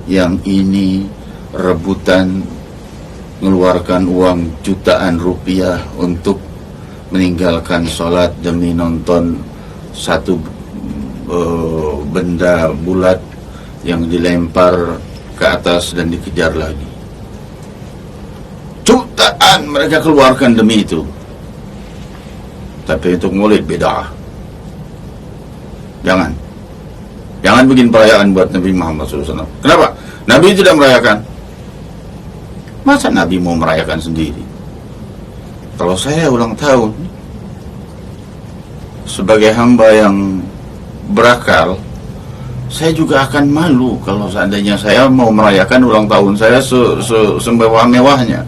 yang ini rebutan mengeluarkan uang jutaan rupiah untuk meninggalkan sholat demi nonton satu benda bulat yang dilempar ke atas dan dikejar lagi. Jutaan mereka keluarkan demi itu. Tapi untuk maulid beda. Jangan bikin perayaan buat Nabi Muhammad SAW. Kenapa? Nabi tidak merayakan. Masa Nabi mau merayakan sendiri? Kalau saya ulang tahun, sebagai hamba yang berakal, saya juga akan malu kalau seandainya saya mau merayakan ulang tahun saya semewah-mewahnya.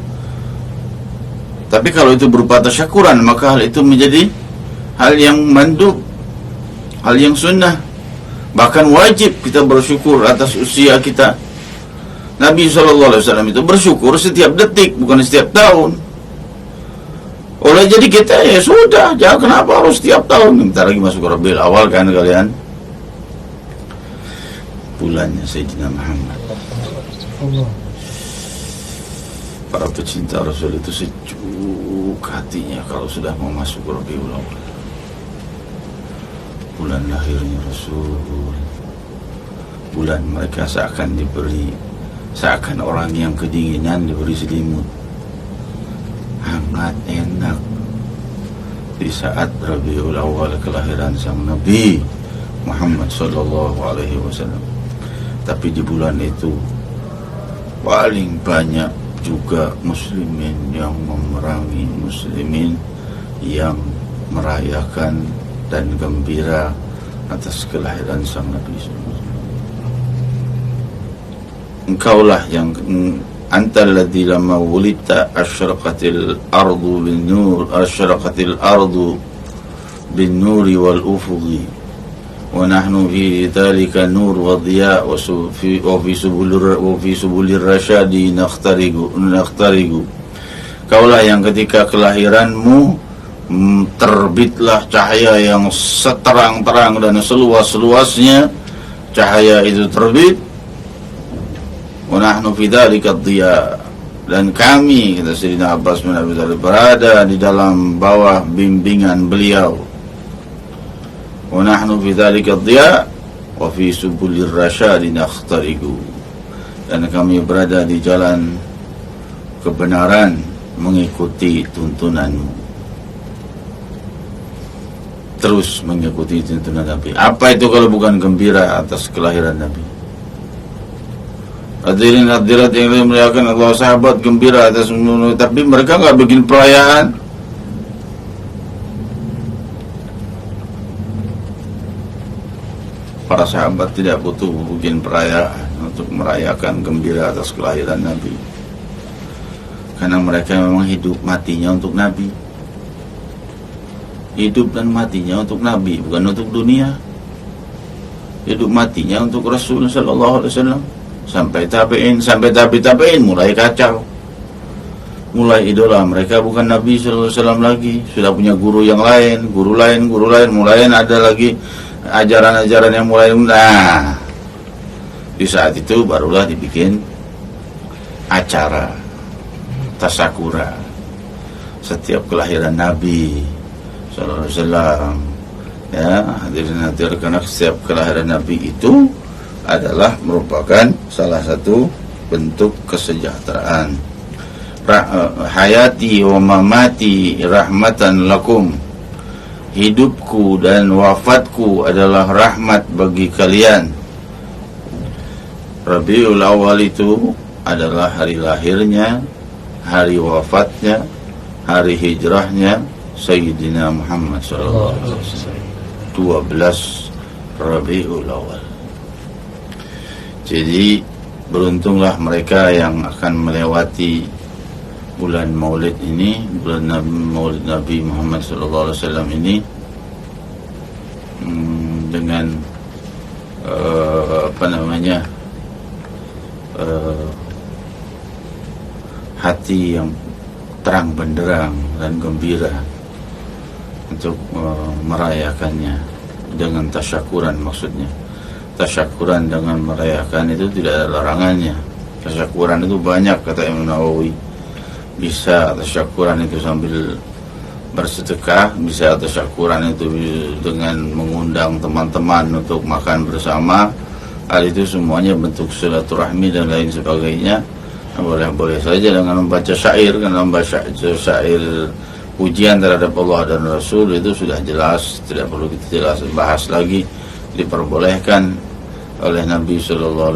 Tapi kalau itu berupa tasyakuran, maka hal itu menjadi hal yang mandub, hal yang sunnah. Bahkan wajib kita bersyukur atas usia kita. Nabi SAW itu bersyukur setiap detik, bukan setiap tahun. Oleh jadi kita ya sudah, jangan kenapa harus setiap tahun. Bentar lagi masuk Rabiul Awal kan kalian. Bulannya Sayyidina Muhammad. Para pecinta Rasul itu sejuk hatinya kalau sudah mau masuk Rabiul Awal. Bulan lahirnya Rasul. Bulan mereka seakan orang yang kedinginan diberi selimut hangat enak di saat Rabiul Awal kelahiran sang Nabi Muhammad sallallahu alaihi wasallam. Tapi di bulan itu paling banyak juga muslimin yang memerangi muslimin yang merayakan dan gembira atas kelahiran sang Nabi SAW. Engkaulah yang antal ladzi lamma wulita asyraqatil ardu bin nur bin-nuri wal ufuqi wa nahnu fi dhalika nur wa dhiya wa fi subulir rasyadi nakhtarigu. Kaulah yang ketika kelahiranmu terbitlah cahaya yang seterang-terang dan seluas-luasnya cahaya itu terbit. Wa nahnu fi dzalika dhiya, dan kami, kata Sayyidina Abbas bin Abi Thalib, berada di dalam bawah bimbingan beliau. Wa nahnu fi dzalika dhiya wa fi subulir rasyadi nakhtarigu, dan kami berada di jalan kebenaran mengikuti tuntunanmu, terus mengikuti tuntunan Nabi. Apa itu kalau bukan gembira atas kelahiran Nabi? Hadirin hadirat yang dimuliakan Allah, sahabat gembira atas tapi mereka nggak bikin perayaan. Para sahabat tidak butuh bikin perayaan untuk merayakan gembira atas kelahiran Nabi, karena mereka memang hidup matinya untuk Nabi. Hidup dan matinya untuk Nabi, bukan untuk dunia. Hidup matinya untuk Rasul sallallahu alaihi wasallam. Sampai tabi'in mulai kacau. Mulai idola mereka bukan Nabi sallallahu alaihi wasallam lagi, sudah punya guru yang lain, guru lain, mulai ada lagi ajaran-ajaran yang mulai. Nah, di saat itu barulah dibikin acara tasakura setiap kelahiran Nabi sallallahu alaihi wasallam. Ya, hadirin karena setiap kelahiran Nabi itu adalah merupakan salah satu bentuk kesejahteraan. Hayati wa mamati rahmatan lakum, hidupku dan wafatku adalah rahmat bagi kalian. Rabiul Awal itu adalah hari lahirnya, hari wafatnya, hari hijrahnya Sayyidina Muhammad sallallahu alaihi wasallam. 12 Rabiul Awal. Jadi beruntunglah mereka yang akan melewati bulan Maulid ini, bulan Maulid Nabi Muhammad SAW ini dengan hati yang terang benderang dan gembira untuk merayakannya dengan tasyakuran maksudnya. tasyakuran dengan merayakan itu tidak ada larangannya. Tasyakuran itu banyak, kata Imam Nawawi. Bisa tasyakuran itu sambil bersedekah, bisa tasyakuran itu dengan mengundang teman-teman untuk makan bersama. Hal itu semuanya bentuk silaturahmi dan lain sebagainya. Boleh-boleh saja dengan membaca syair, karena membaca syair pujian terhadap Allah dan Rasul itu sudah jelas, tidak perlu kita bahas lagi, diperbolehkan oleh Nabi SAW,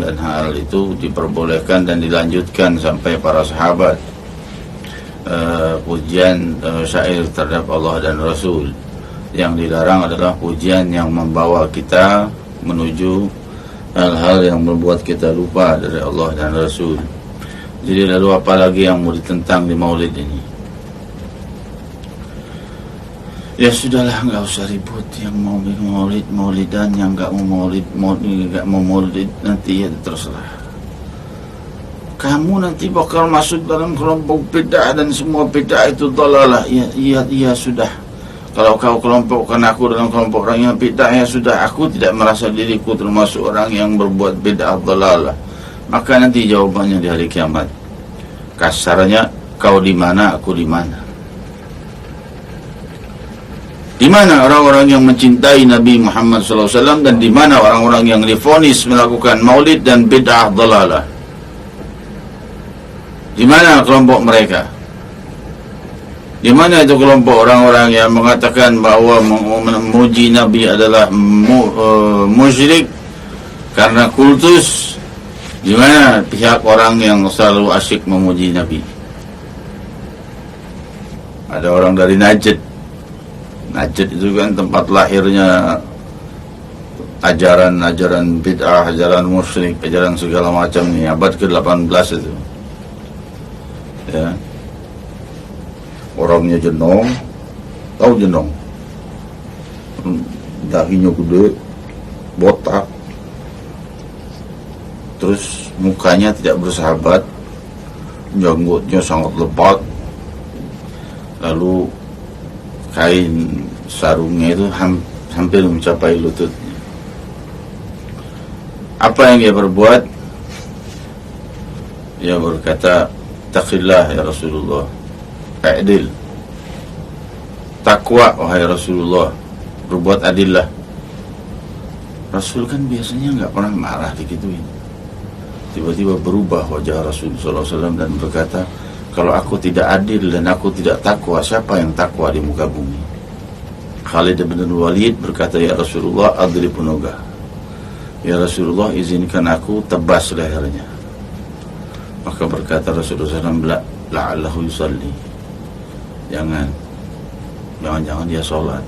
dan hal itu diperbolehkan dan dilanjutkan sampai para sahabat. Pujian syair terhadap Allah dan Rasul. Yang dilarang adalah pujian yang membawa kita menuju hal-hal yang membuat kita lupa dari Allah dan Rasul. Jadi lalu apa lagi yang mau ditentang di maulid ini? Ya sudahlah, nggak usah ribut. Yang mau maulid maulidan, yang nggak mau maulid nanti ya terserah. Kamu nanti bakal masuk dalam kelompok bid'ah dan semua bid'ah itu dhalalah. Iya sudah. Kalau kau kelompokkan aku dalam kelompok orang yang bid'ah, ya sudah, aku tidak merasa diriku termasuk orang yang berbuat bid'ah dhalalah. Maka nanti jawabannya di hari kiamat. Kasarnya, kau di mana, aku di mana? Di mana orang-orang yang mencintai Nabi Muhammad SAW, dan di mana orang-orang yang divonis melakukan maulid dan bid'ah dhalalah? Di mana kelompok mereka? Di mana itu kelompok orang-orang yang mengatakan bahwa memuji Nabi adalah musyrik karena kultus? Di mana pihak orang yang selalu asyik memuji Nabi? Ada orang dari Najd. Najd itu kan tempat lahirnya ajaran bid'ah, ajaran musyrik, ajaran segala macam ini, abad ke-18 itu. Ya. Orangnya jenong, tahu jenong, dahinya gede, botak, terus mukanya tidak bersahabat, janggutnya sangat lebat, lalu kain sarungnya itu hampir mencapai lututnya. Apa yang dia berbuat? Dia berkata, "Taqillah ya Rasulullah, adil, takwa wahai Rasulullah, berbuat adillah." Rasul kan biasanya nggak pernah marah digituin. Tiba-tiba berubah wajah Rasul SAW dan berkata, "Kalau aku tidak adil dan aku tidak takwa, siapa yang takwa di muka bumi?" Khalid bin Walid berkata, "Ya Rasulullah, adrib unuga." Ya Rasulullah, izinkan aku tebas lehernya. Maka berkata Rasulullah SAW, "La'allahu yusalli." Jangan dia sholat.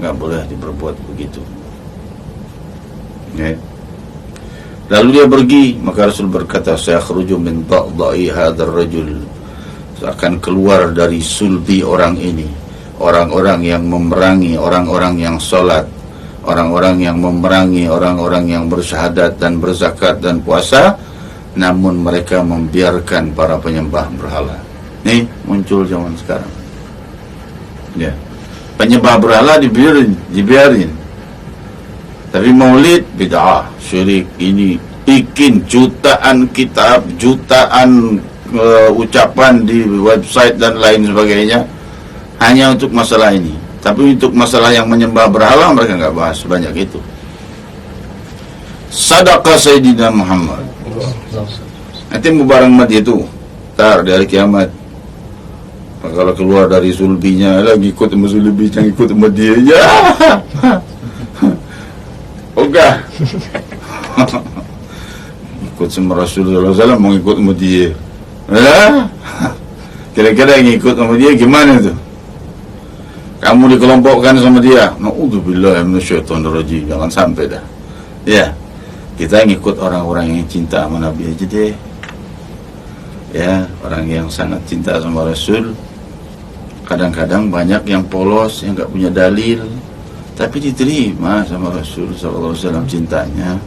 Nggak boleh diperbuat begitu. Okay. Lalu dia pergi, maka Rasul berkata, "Sayakhruju min da'dha'i hadzal rajul." Akan keluar dari sulbi orang ini orang-orang yang memerangi orang-orang yang sholat, orang-orang yang memerangi orang-orang yang bersyahadat dan berzakat dan puasa, namun mereka membiarkan para penyembah berhala. Nih muncul zaman sekarang. Ya, penyembah berhala dibiarin. Tapi maulid bid'ah, syirik. Ini bikin jutaan kitab, jutaan ucapan di website dan lain sebagainya hanya untuk masalah ini. Tapi untuk masalah yang menyembah berhala mereka nggak bahas banyak itu. Sadaqah Sayyidina Muhammad. Nanti barang mati itu ntar di hari kiamat, kalau keluar dari sulbinya lagi ikut sama sulbinya, ikut sama dia ya. Oke. Ikut sama Rasulullah SAW, mau ikut sama dia. Kira-kira yang ikut sama dia gimana itu? Kamu dikelompokkan sama dia. Na'udzubillah minasyaitonirrajim. Jangan sampai dah. Ya, kita ngikut orang-orang yang cinta sama Nabi aja deh. Ya, orang yang sangat cinta sama Rasul. Kadang-kadang banyak yang polos, yang gak punya dalil, tapi diterima sama Rasul SAW cintanya.